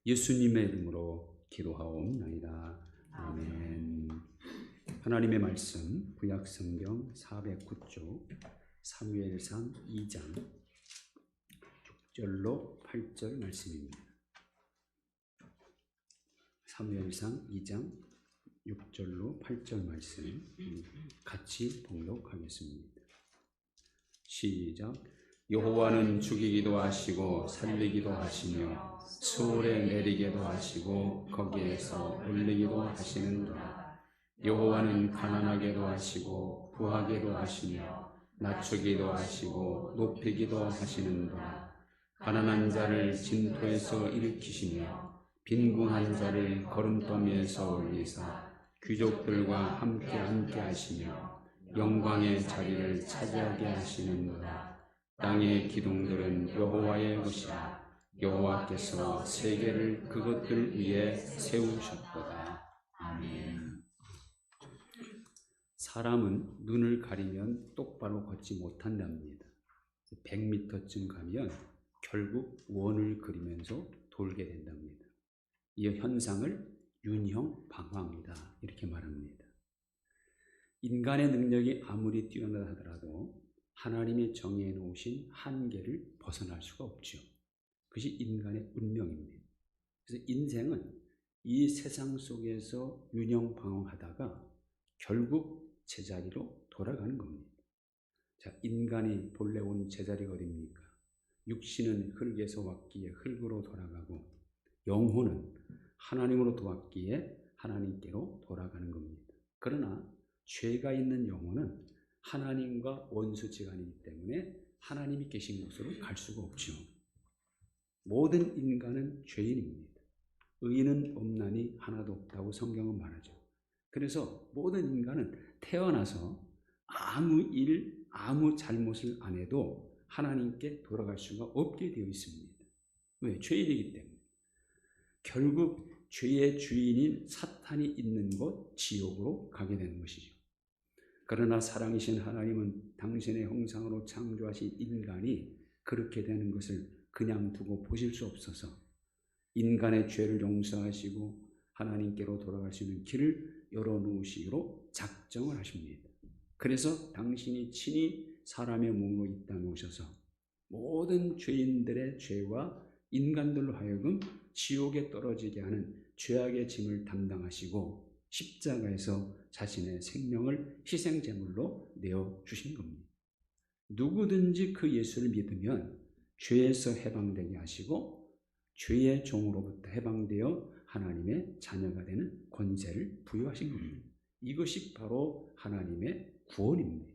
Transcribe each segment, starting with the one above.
예수님의 이름으로 기도하옵나이다. 아멘. 하나님의 말씀 구약성경 409쪽 사무엘상 2장 6절로 8절 말씀입니다. 사무엘상 2장 6절로 8절 말씀 같이 봉독하겠습니다. 시작. 여호와는 죽이기도 하시고 살리기도 하시며 수월에 내리게도 하시고 거기에서 올리기도 하시는도다. 여호와는 가난하게도 하시고 부하게도 하시며 낮추기도 하시고 높이기도 하시는도다. 가난한 자를 진토에서 일으키시며 빈궁한 자를 거름더미에서 올리사 귀족들과 함께 앉게 하시며 영광의 자리를 차지하게 하시는도다. 땅의 기둥들은 여호와의 것이라. 여호와께서 세계를 그것들 위에 세우셨도다. 아멘. 사람은 눈을 가리면 똑바로 걷지 못한답니다. 100m쯤 가면 결국 원을 그리면서 돌게 된답니다. 이 현상을 윤형 방황이다 이렇게 말합니다. 인간의 능력이 아무리 뛰어나다 하더라도 하나님이 정해 놓으신 한계를 벗어날 수가 없죠. 그것이 인간의 운명입니다. 그래서 인생은 이 세상 속에서 윤형방황하다가 결국 제자리로 돌아가는 겁니다. 자, 인간이 본래 온 제자리가 어디입니까? 육신은 흙에서 왔기에 흙으로 돌아가고 영혼은 하나님으로부터 왔기에 하나님께로 돌아가는 겁니다. 그러나 죄가 있는 영혼은 하나님과 원수지간이기 때문에 하나님이 계신 곳으로 갈 수가 없죠. 모든 인간은 죄인입니다. 의인은 없나니 하나도 없다고 성경은 말하죠. 그래서 모든 인간은 태어나서 아무 일, 아무 잘못을 안 해도 하나님께 돌아갈 수가 없게 되어 있습니다. 왜? 죄인이기 때문에. 결국 죄의 주인인 사탄이 있는 곳 지옥으로 가게 되는 것이죠. 그러나 사랑이신 하나님은 당신의 형상으로 창조하신 인간이 그렇게 되는 것을 그냥 두고 보실 수 없어서 인간의 죄를 용서하시고 하나님께로 돌아갈 수 있는 길을 열어놓으시기로 작정을 하십니다. 그래서 당신이 친히 사람의 몸으로 이 땅에 오셔서 모든 죄인들의 죄와 인간들로 하여금 지옥에 떨어지게 하는 죄악의 짐을 담당하시고 십자가에서 자신의 생명을 희생제물로 내어주신 겁니다. 누구든지 그 예수를 믿으면 죄에서 해방되게 하시고 죄의 종으로부터 해방되어 하나님의 자녀가 되는 권세를 부여하신 겁니다. 이것이 바로 하나님의 구원입니다.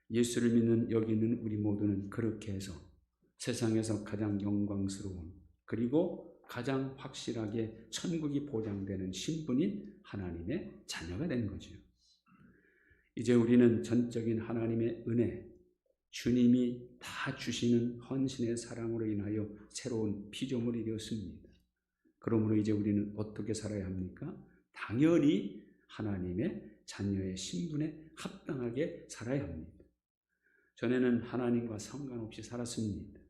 예수를 믿는 여기 있는 우리 모두는 그렇게 해서 세상에서 가장 영광스러운 그리고 가장 확실하게 천국이 보장되는 신분인 하나님의 자녀가 된 거죠. 이제 우리는 전적인 하나님의 은혜, 주님이 다 주시는 헌신의 사랑으로 인하여 새로운 피조물이 되었습니다. 그러므로 이제 우리는 어떻게 살아야 합니까? 당연히 하나님의 자녀의 신분에 합당하게 살아야 합니다. 전에는 하나님과 상관없이 살았습니다.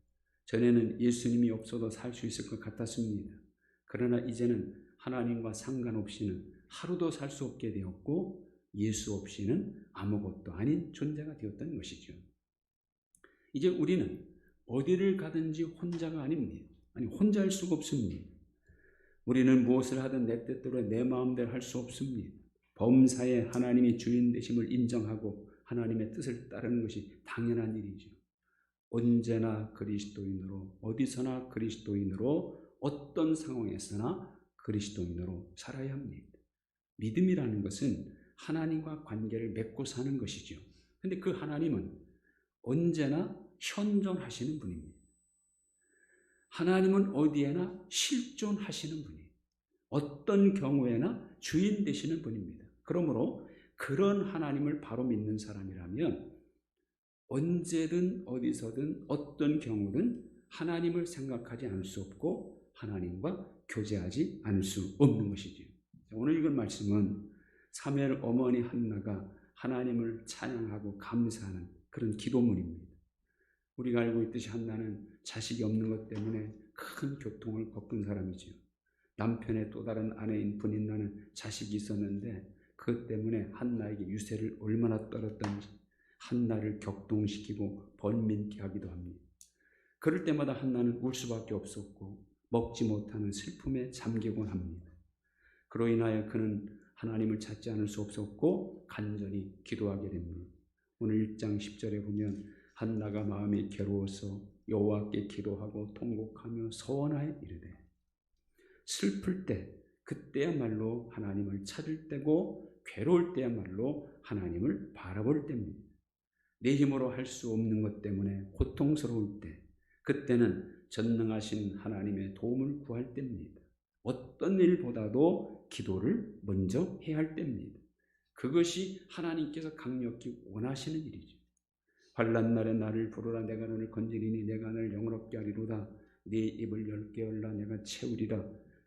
전에는 예수님이 없어도 살 수 있을 것 같았습니다. 그러나 이제는 하나님과 상관없이는 하루도 살 수 없게 되었고 예수 없이는 아무것도 아닌 존재가 되었던 것이죠. 이제 우리는 어디를 가든지 혼자가 아닙니다. 아니 혼자 할 수가 없습니다. 우리는 무엇을 하든 내 뜻대로 내 마음대로 할 수 없습니다. 범사에 하나님이 주인 되심을 인정하고 하나님의 뜻을 따르는 것이 당연한 일이죠. 언제나 그리스도인으로 어디서나 그리스도인으로 어떤 상황에서나 그리스도인으로 살아야 합니다. 믿음이라는 것은 하나님과 관계를 맺고 사는 것이죠. 그런데 그 하나님은 언제나 현존하시는 분입니다. 하나님은 어디에나 실존하시는 분이에요. 어떤 경우에나 주인 되시는 분입니다. 그러므로 그런 하나님을 바로 믿는 사람이라면 언제든 어디서든 어떤 경우든 하나님을 생각하지 않을 수 없고 하나님과 교제하지 않을 수 없는 것이죠. 오늘 읽은 말씀은 사무엘 어머니 한나가 하나님을 찬양하고 감사하는 그런 기도문입니다. 우리가 알고 있듯이 한나는 자식이 없는 것 때문에 큰 교통을 겪은 사람이지요. 남편의 또 다른 아내인 브닌나는 자식이 있었는데 그것 때문에 한나에게 유세를 얼마나 떨었던지 한나를 격동시키고 번민케 하기도 합니다. 그럴 때마다 한나는 울 수밖에 없었고 먹지 못하는 슬픔에 잠기곤 합니다. 그로 인하여 그는 하나님을 찾지 않을 수 없었고 간절히 기도하게 됩니다. 오늘 1장 10절에 보면 한나가 마음이 괴로워서 여호와께 기도하고 통곡하며 서원하여 이르되, 슬플 때 그때야말로 하나님을 찾을 때고 괴로울 때야말로 하나님을 바라볼 때입니다. 내 힘으로 할 수 없는 것 때문에 고통스러울 때 그때는 전능하신 하나님의 도움을 구할 때입니다. 어떤 일보다도 기도를 먼저 해야 할 때입니다. 그것이 하나님께서 강력히 원하시는 일이죠. 환난 날에 나를 부르라. 내가 너를 건지리니 내가 너를 영원롭게 하리로다. 네 입을 열게 열라. 내가 채우리라.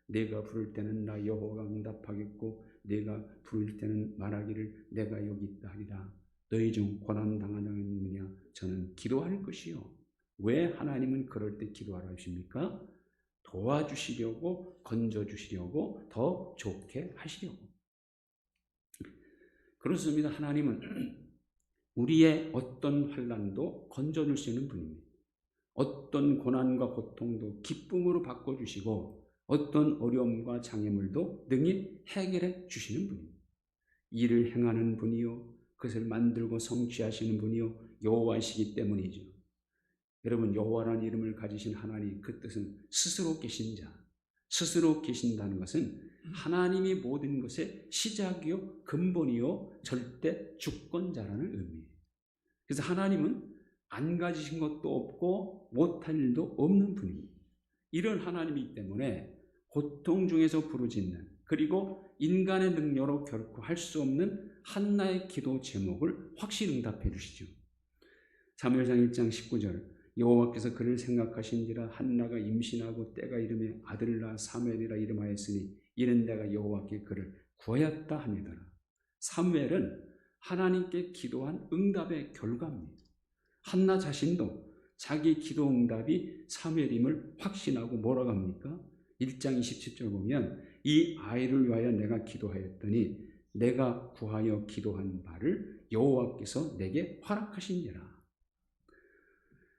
내가 부를 때는 나 여호와가 응답하겠고 내가 부를 때는 말하기를 내가 여기 있다 하리라. 너희 중 고난 당하는 자가 있느냐? 저는 기도할 것이요. 왜 하나님은 그럴 때 기도하라 하십니까? 도와주시려고, 건져주시려고, 더 좋게 하시려고. 그렇습니다. 하나님은 우리의 어떤 환난도 건져줄 수 있는 분입니다. 어떤 고난과 고통도 기쁨으로 바꿔주시고 어떤 어려움과 장애물도 능히 해결해 주시는 분입니다. 일을 행하는 분이요, 그것을 만들고 성취하시는 분이요 여호와이시기 때문이죠. 여러분, 여호와라는 이름을 가지신 하나님, 그 뜻은 스스로 계신 자, 스스로 계신다는 것은 하나님이 모든 것의 시작이요 근본이요 절대 주권자라는 의미예요. 그래서 하나님은 안 가지신 것도 없고 못할 일도 없는 분입니다. 이런 하나님이기 때문에 고통 중에서 부르짖는, 그리고 인간의 능력으로 결코 할 수 없는 한나의 기도 제목을 확실히 응답해 주시죠. 사무엘상 1장 19절, 여호와께서 그를 생각하신지라 한나가 임신하고 때가 이르매 아들을 낳아 사무엘이라 이름하였으니 이는 내가 여호와께 그를 구하였다 하니더라. 사무엘은 하나님께 기도한 응답의 결과입니다. 한나 자신도 자기 기도 응답이 사무엘임을 확신하고 뭐라고 합니까? 1장 27절 보면 이 아이를 위하여 내가 기도하였더니 내가 구하여 기도한 바를 여호와께서 내게 허락하시니라.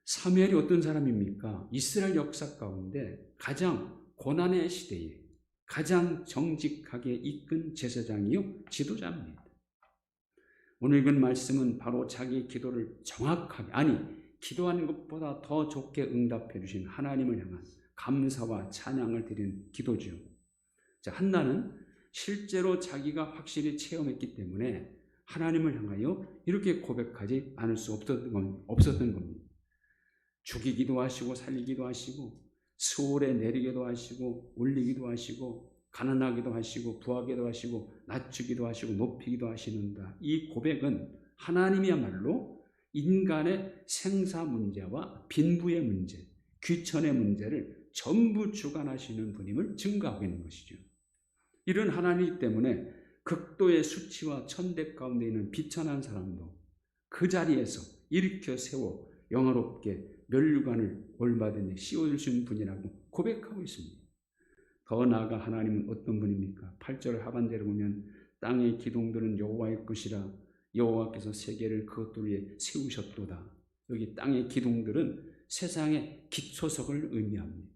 사무엘이 어떤 사람입니까? 이스라엘 역사 가운데 가장 고난의 시대에 가장 정직하게 이끈 제사장이요 지도자입니다. 오늘 읽은 말씀은 바로 자기 기도를 정확하게, 아니 기도하는 것보다 더 좋게 응답해 주신 하나님을 향한 감사와 찬양을 드리는 기도죠. 자, 한나는 실제로 자기가 확실히 체험했기 때문에 하나님을 향하여 이렇게 고백하지 않을 수 없었던 겁니다. 죽이기도 하시고 살리기도 하시고 수월에 내리기도 하시고 올리기도 하시고 가난하기도 하시고 부하기도 하시고 낮추기도 하시고 높이기도 하시는다. 이 고백은 하나님이야말로 인간의 생사 문제와 빈부의 문제, 귀천의 문제를 전부 주관하시는 분임을 증거하고 있는 것이죠. 이런 하나님 때문에 극도의 수치와 천대 가운데 있는 비천한 사람도 그 자리에서 일으켜 세워 영화롭게 멸류관을 얼마든지 씌워주신 분이라고 고백하고 있습니다. 더 나아가 하나님은 어떤 분입니까? 8절 하반절에 보면 땅의 기둥들은 여호와의 것이라 여호와께서 세계를 그것들 위에 세우셨도다. 여기 땅의 기둥들은 세상의 기초석을 의미합니다.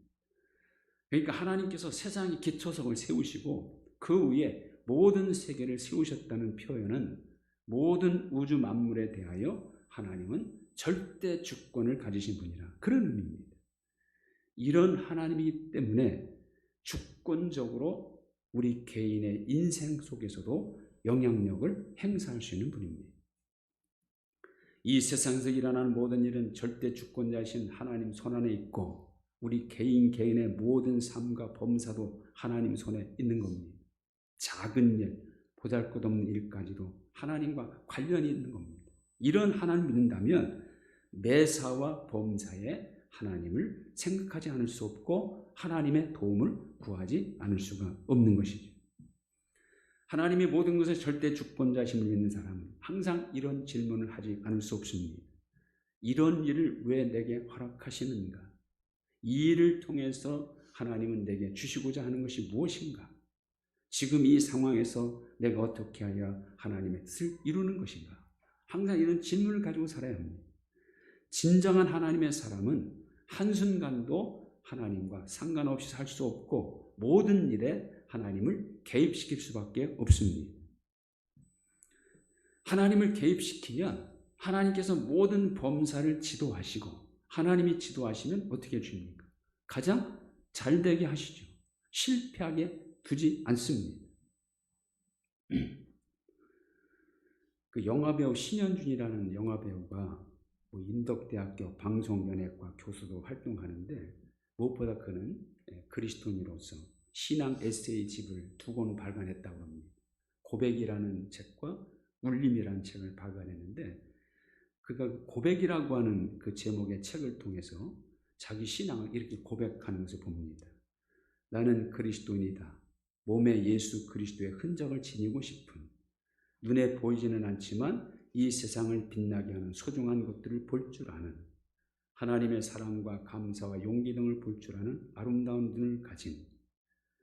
그러니까 하나님께서 세상의 기초석을 세우시고 그 위에 모든 세계를 세우셨다는 표현은 모든 우주 만물에 대하여 하나님은 절대 주권을 가지신 분이라, 그런 의미입니다. 이런 하나님이기 때문에 주권적으로 우리 개인의 인생 속에서도 영향력을 행사할 수 있는 분입니다. 이 세상에서 일어나는 모든 일은 절대 주권자이신 하나님 손안에 있고 우리 개인의 모든 삶과 범사도 하나님 손에 있는 겁니다. 작은 일, 보잘것없는 일까지도 하나님과 관련이 있는 겁니다. 이런 하나님을 믿는다면 매사와 범사에 하나님을 생각하지 않을 수 없고 하나님의 도움을 구하지 않을 수가 없는 것이죠. 하나님이 모든 것의 절대 주권자심을 믿는 사람은 항상 이런 질문을 하지 않을 수 없습니다. 이런 일을 왜 내게 허락하시는가? 이 일을 통해서 하나님은 내게 주시고자 하는 것이 무엇인가? 지금 이 상황에서 내가 어떻게 하여 하나님의 뜻을 이루는 것인가? 항상 이런 질문을 가지고 살아야 합니다. 진정한 하나님의 사람은 한순간도 하나님과 상관없이 살 수 없고 모든 일에 하나님을 개입시킬 수밖에 없습니다. 하나님을 개입시키면 하나님께서 모든 범사를 지도하시고 하나님이 지도하시면 어떻게 해줍니까? 가장 잘되게 하시죠. 실패하게 두지 않습니다. 그 영화배우 신현준이라는 영화배우가 인덕대학교 방송연예과 교수로 활동하는데 무엇보다 그는 그리스도인으로서 신앙 에세이집을 2권 발간했다고 합니다. 고백이라는 책과 울림이라는 책을 발간했는데 그가 고백이라고 하는 그 제목의 책을 통해서 자기 신앙을 이렇게 고백하는 것을 봅니다. 나는 그리스도인이다. 몸에 예수 그리스도의 흔적을 지니고 싶은, 눈에 보이지는 않지만 이 세상을 빛나게 하는 소중한 것들을 볼 줄 아는, 하나님의 사랑과 감사와 용기 등을 볼 줄 아는 아름다운 눈을 가진,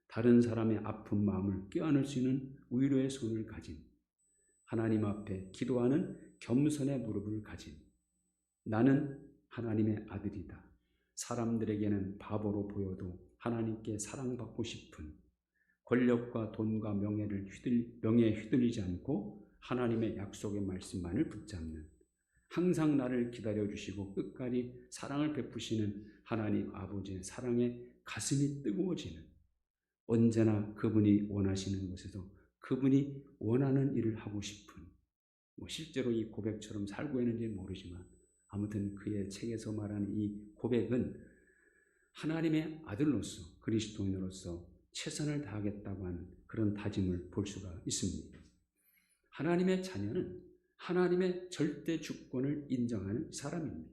다른 사람의 아픈 마음을 껴안을 수 있는 위로의 손을 가진, 하나님 앞에 기도하는 겸손의 무릎을 가진, 나는 하나님의 아들이다. 사람들에게는 바보로 보여도 하나님께 사랑받고 싶은, 권력과 돈과 명예에 휘둘리지 않고 하나님의 약속의 말씀만을 붙잡는, 항상 나를 기다려주시고 끝까지 사랑을 베푸시는 하나님 아버지의 사랑에 가슴이 뜨거워지는, 언제나 그분이 원하시는 것에서 그분이 원하는 일을 하고 싶은, 실제로 이 고백처럼 살고 있는지 모르지만 아무튼 그의 책에서 말하는 이 고백은 하나님의 아들로서 그리스도인으로서 최선을 다하겠다고 하는 그런 다짐을 볼 수가 있습니다. 하나님의 자녀는 하나님의 절대 주권을 인정하는 사람입니다.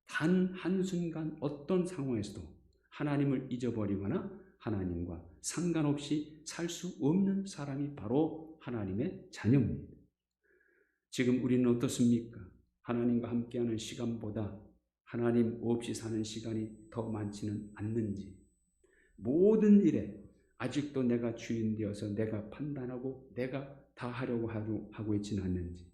단 한순간 어떤 상황에서도 하나님을 잊어버리거나 하나님과 상관없이 살 수 없는 사람이 바로 하나님의 자녀입니다. 지금 우리는 어떻습니까? 하나님과 함께하는 시간보다 하나님 없이 사는 시간이 더 많지는 않는지, 모든 일에 아직도 내가 주인 되어서 내가 판단하고 내가 다 하려고 하고 있지는 않는지,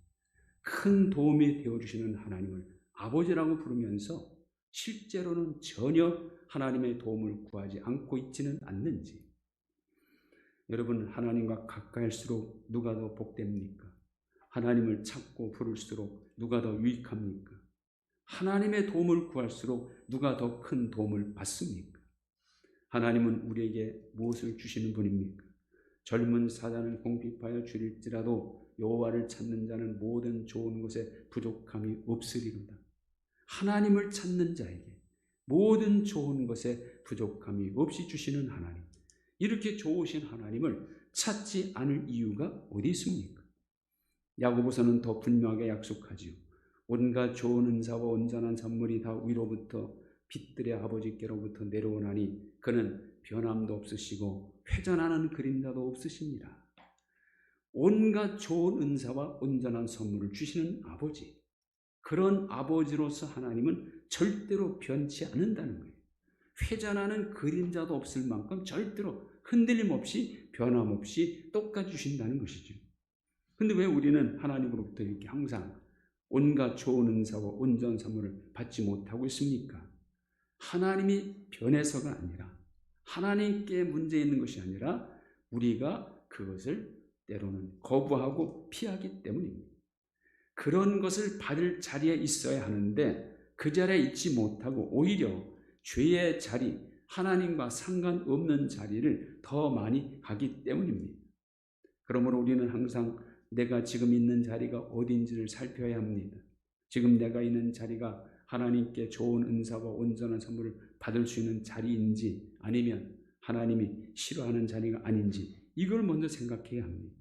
큰 도움이 되어주시는 하나님을 아버지라고 부르면서 실제로는 전혀 하나님의 도움을 구하지 않고 있지는 않는지, 여러분, 하나님과 가까이할수록 누가 더 복됩니까? 하나님을 찾고 부를수록 누가 더 유익합니까? 하나님의 도움을 구할수록 누가 더 큰 도움을 받습니까? 하나님은 우리에게 무엇을 주시는 분입니까? 젊은 사자는 궁핍하여 줄일지라도 여호와를 찾는 자는 모든 좋은 것에 부족함이 없으리로다. 하나님을 찾는 자에게 모든 좋은 것에 부족함이 없이 주시는 하나님, 이렇게 좋으신 하나님을 찾지 않을 이유가 어디 있습니까? 야고보서는 더 분명하게 약속하지요. 온갖 좋은 은사와 온전한 선물이 다 위로부터 빛들의 아버지께로부터 내려오나니 그는 변함도 없으시고 회전하는 그림자도 없으십니다. 온갖 좋은 은사와 온전한 선물을 주시는 아버지, 그런 아버지로서 하나님은 절대로 변치 않는다는 거예요. 회전하는 그림자도 없을 만큼 절대로 흔들림 없이 변함없이 똑같이 주신다는 것이죠. 근데 왜 우리는 하나님으로부터 이렇게 항상 온갖 좋은 은사와 온전한 선물을 받지 못하고 있습니까? 하나님이 변해서가 아니라, 하나님께 문제 있는 것이 아니라 우리가 그것을 때로는 거부하고 피하기 때문입니다. 그런 것을 받을 자리에 있어야 하는데 그 자리에 있지 못하고 오히려 죄의 자리, 하나님과 상관없는 자리를 더 많이 가기 때문입니다. 그러므로 우리는 항상 내가 지금 있는 자리가 어딘지를 살펴야 합니다. 지금 내가 있는 자리가 하나님께 좋은 은사와 온전한 선물을 받을 수 있는 자리인지 아니면 하나님이 싫어하는 자리가 아닌지, 이걸 먼저 생각해야 합니다.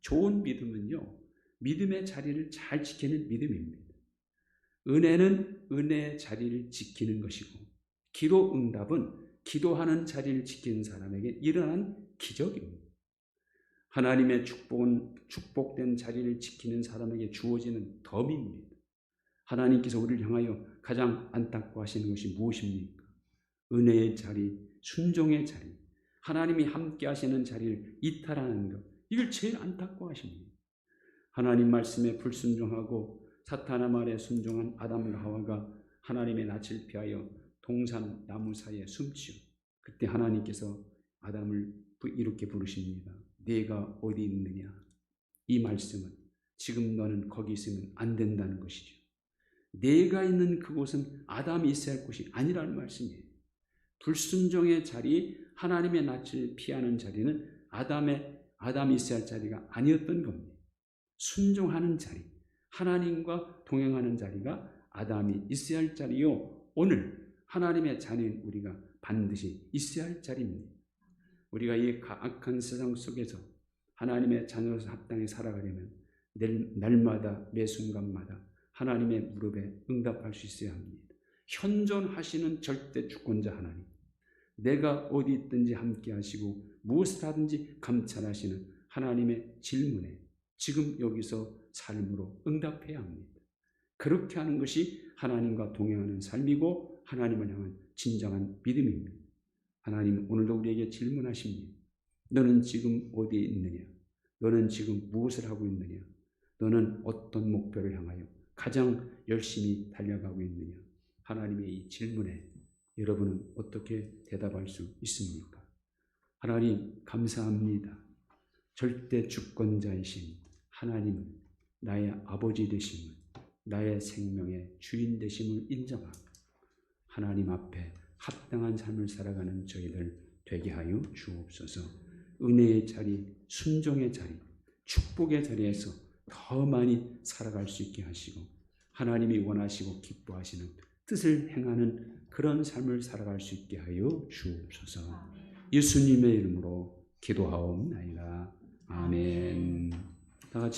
좋은 믿음은요, 믿음의 자리를 잘 지키는 믿음입니다. 은혜는 은혜의 자리를 지키는 것이고, 기도 응답은 기도하는 자리를 지키는 사람에게 일어난 기적입니다. 하나님의 축복은 축복된 자리를 지키는 사람에게 주어지는 덤입니다. 하나님께서 우리를 향하여 가장 안타까워하시는 것이 무엇입니까? 은혜의 자리, 순종의 자리, 하나님이 함께 하시는 자리를 이탈하는 것, 이걸 제일 안타까워하십니다. 하나님 말씀에 불순종하고 사탄의 말에 순종한 아담과 하와가 하나님의 낯을 피하여 동산 나무 사이에 숨지요. 그때 하나님께서 아담을 이렇게 부르십니다. 네가 어디 있느냐? 이 말씀은 지금 너는 거기 있으면 안 된다는 것이죠. 네가 있는 그곳은 아담이 있어야 할 곳이 아니라는 말씀이에요. 불순종의 자리, 하나님의 낯을 피하는 자리는 아담이 있어야 할 자리가 아니었던 겁니다. 순종하는 자리, 하나님과 동행하는 자리가 아담이 있어야 할 자리요. 오늘 하나님의 자녀인 우리가 반드시 있어야 할 자리입니다. 우리가 이 악한 세상 속에서 하나님의 자녀로서 합당히 살아가려면 날마다 매 순간마다 하나님의 무릎에 응답할 수 있어야 합니다. 현존하시는 절대 주권자 하나님, 내가 어디 있든지 함께 하시고 무엇을 하든지 감찰하시는 하나님의 질문에 지금 여기서 삶으로 응답해야 합니다. 그렇게 하는 것이 하나님과 동행하는 삶이고 하나님을 향한 진정한 믿음입니다. 하나님 오늘도 우리에게 질문하십니다. 너는 지금 어디에 있느냐? 너는 지금 무엇을 하고 있느냐? 너는 어떤 목표를 향하여 가장 열심히 달려가고 있느냐? 하나님의 이 질문에 여러분은 어떻게 대답할 수 있습니까? 하나님 감사합니다. 절대 주권자이신 하나님은 나의 아버지 되심을, 나의 생명의 주인 되심을 인정하고 하나님 앞에 합당한 삶을 살아가는 저희들 되게 하여 주옵소서. 은혜의 자리, 순종의 자리, 축복의 자리에서 더 많이 살아갈 수 있게 하시고 하나님이 원하시고 기뻐하시는 뜻을 행하는 그런 삶을 살아갈 수 있게 하여 주옵소서. 예수님의 이름으로 기도하옵나이다. 아멘. 다 같이